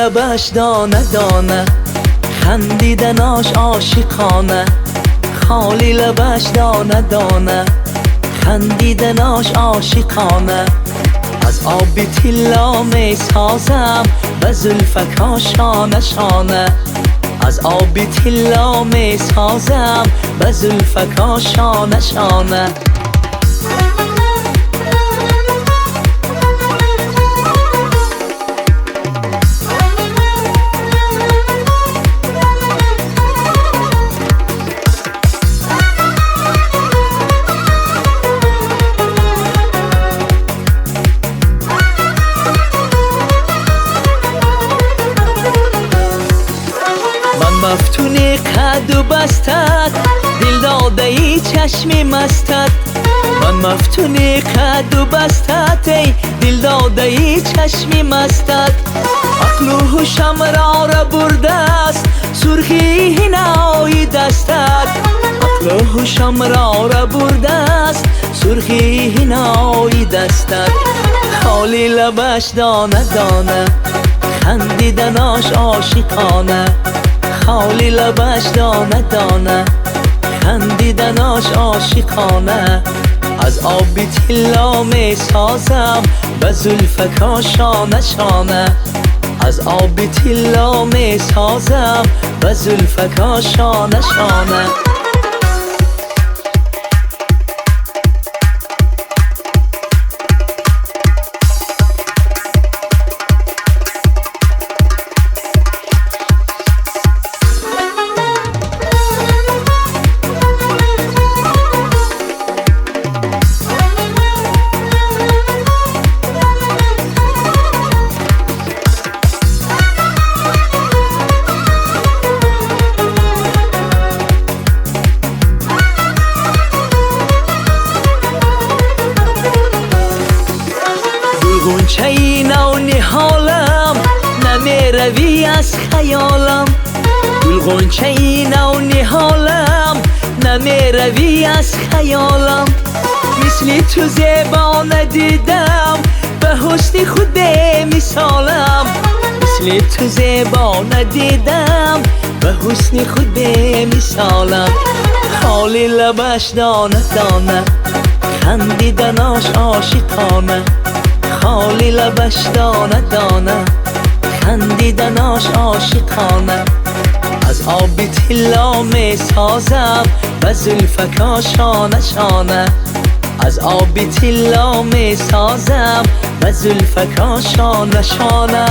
لبش دانه دانه، خندیدناش عاشقانه. خالی لبش دانه دانه، خندیدناش عاشقانه. از آب طلا می سازم به زلفکا شانه شانه. از آب طلا می سازم به زلفکا شانه شانه. مفتونی قد و بستت، دل داده ای چشمی مستت. من مفتونی قد و بستت، ای دل داده ای چشمی مستت. عقل و هوشم را برده است سرخی هنای دستت. عقل و هوشم را برده است سرخی هنای دستت. خالی لبش دانه دانه، خندیدناش عاشقانه. خالی لبش دانه دانه، خندیدناش عاشقانه. از آب طلا می سازم به زلفکا شانه شانه. از آب طلا می سازم به زلفکا شانه شانه. گلغنچه ای نو نهالم، نمی روی از خیالم. گلغنچه ای نو نهالم، نمی روی از خیالم. مثل تو زیبا ندیدم به حسن خود مثالم. مثل تو زیبا ندیدم به حسن خود مثالم. خالی لبش دانه دانه، خندیدناش عاشقانه. خالی لبش دانه دانه، خندیدناش عاشقانه. از آب طلا می سازم به زلفکا شانه شانه. از آب طلا می سازم به زلفکا شانه شانه.